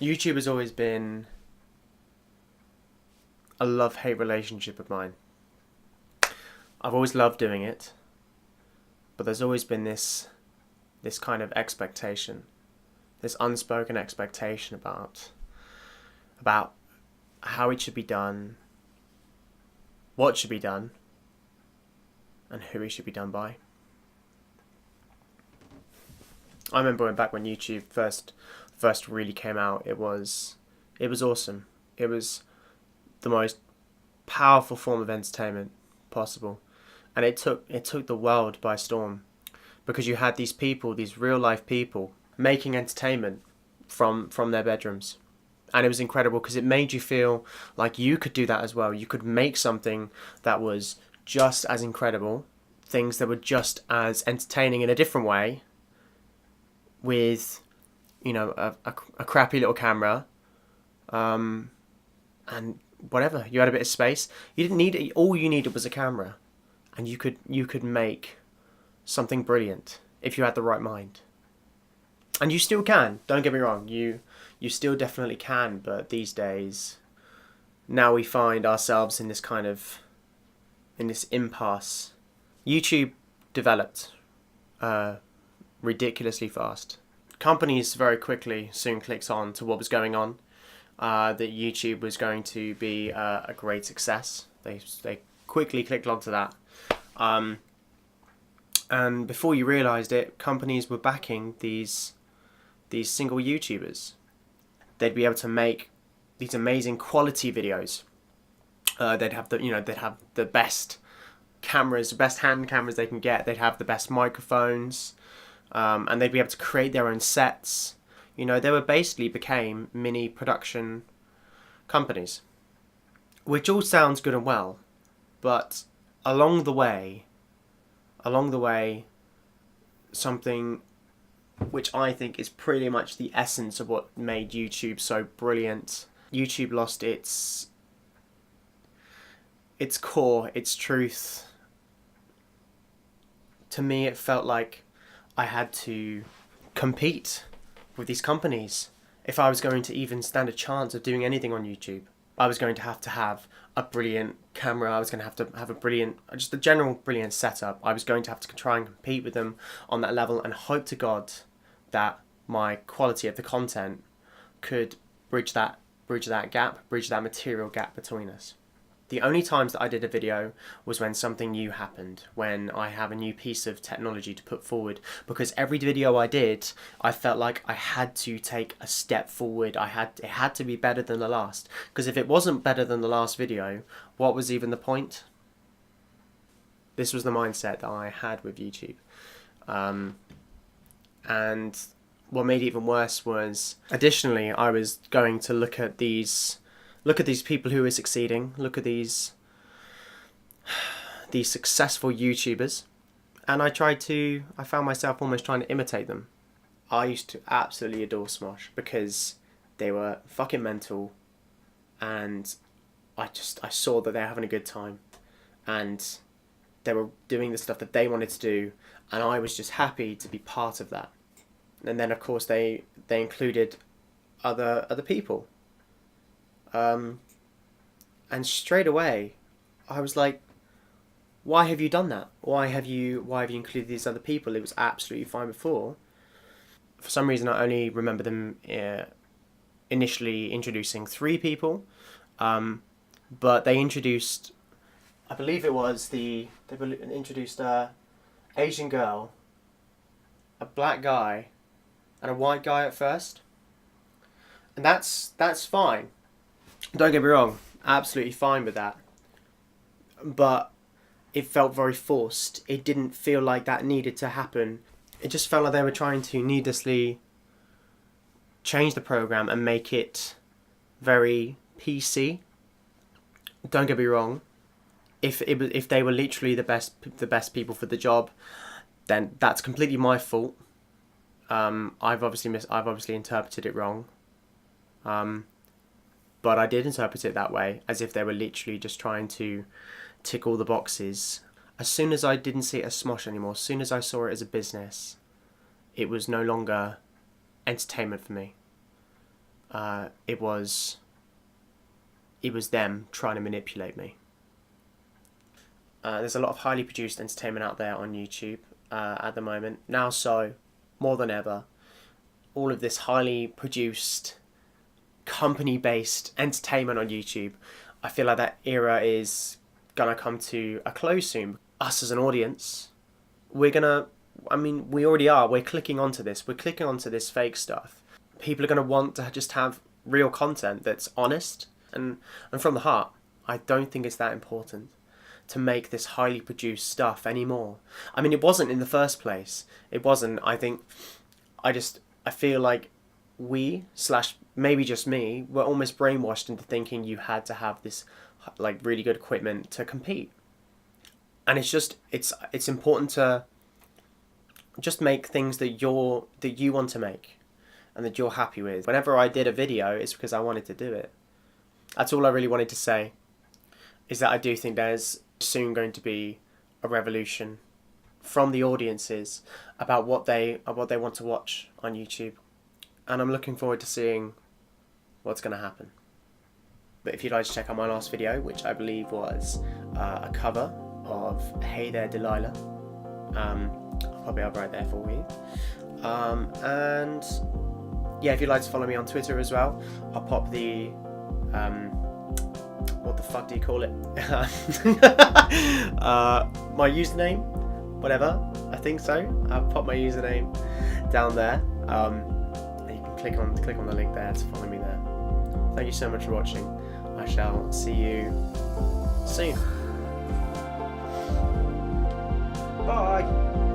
YouTube has always been a love-hate relationship of mine. I've always loved doing it, but there's always been this kind of expectation, this unspoken expectation about how it should be done, what should be done, and who it should be done by. I remember back when YouTube first really came out, it was awesome. It was the most powerful form of entertainment possible, and it took the world by storm, because you had these people, these real life people, making entertainment from their bedrooms, and it was incredible because it made you feel like you could do that as well. You could make something that was just as incredible, things that were just as entertaining in a different way, with a crappy little camera, and whatever. You had a bit of space. You didn't need it. All you needed was a camera, and you could make something brilliant if you had the right mind. And you still can. Don't get me wrong. You still definitely can. But these days, now we find ourselves in this impasse. YouTube developed ridiculously fast. Companies very quickly soon clicked on to what was going on. That YouTube was going to be a great success. They quickly clicked onto that. And before you realised it, companies were backing these single YouTubers. They'd be able to make these amazing quality videos. They'd have the best cameras, the best hand cameras they can get. They'd have the best microphones, and they'd be able to create their own sets. They were basically became mini production companies, which all sounds good and well, but along the way, something which I think is pretty much the essence of what made YouTube so brilliant. YouTube lost its core, its truth. To me, it felt like I had to compete with these companies. If I was going to even stand a chance of doing anything on YouTube, I was going to have a brilliant camera. I was going to have a general brilliant setup. I was going to have to try and compete with them on that level, and hope to God that my quality of the content could bridge that material gap between us. The only times that I did a video was when something new happened, when I have a new piece of technology to put forward, because every video I did, I felt like I had to take a step forward. It had to be better than the last, because if it wasn't better than the last video, what was even the point? This was the mindset that I had with YouTube. And what made it even worse was, additionally, I was going to look at these people who were succeeding, look at these successful YouTubers, and I found myself almost trying to imitate them. I used to absolutely adore Smosh because they were fucking mental, and I saw that they were having a good time, and they were doing the stuff that they wanted to do, and I was just happy to be part of that. And then of course they included other people. And straight away, I was like, why have you done that? Why have you included these other people? It was absolutely fine before. For some reason, I only remember them initially introducing 3 people, but they introduced, I believe it was they introduced a Asian girl, a black guy, and a white guy at first, and that's fine. Don't get me wrong, absolutely fine with that. But it felt very forced. It didn't feel like that needed to happen. It just felt like they were trying to needlessly change the program and make it very PC. Don't get me wrong. If they were literally the best people for the job, then that's completely my fault. I've obviously interpreted it wrong. But I did interpret it that way, as if they were literally just trying to tick all the boxes. As soon as I didn't see it as Smosh anymore, as soon as I saw it as a business, it was no longer entertainment for me. it was them trying to manipulate me. There's a lot of highly produced entertainment out there on YouTube at the moment. Now so, more than ever, all of this highly produced, company-based entertainment on YouTube, I feel like that era is gonna come to a close soon. Us as an audience, we already are, we're clicking onto this fake stuff. People are gonna want to just have real content that's honest and from the heart. I don't think it's that important to make this highly produced stuff anymore. I mean, it wasn't in the first place. It wasn't. I feel like we, / maybe just me, were almost brainwashed into thinking you had to have this like really good equipment to compete. And it's important to just make things that you want to make and that you're happy with. Whenever I did a video, it's because I wanted to do it. That's all I really wanted to say, is that I do think there's soon going to be a revolution from the audiences about what they want to watch on YouTube, and I'm looking forward to seeing what's going to happen. But if you'd like to check out my last video, which I believe was a cover of Hey There Delilah, I'll probably have right there for you. And yeah, if you'd like to follow me on Twitter as well, I'll pop the what the fuck do you call it? My username, whatever, I think so. I'll pop my username down there. And you can click on the link there to follow me there. Thank you so much for watching. I shall see you soon. Bye.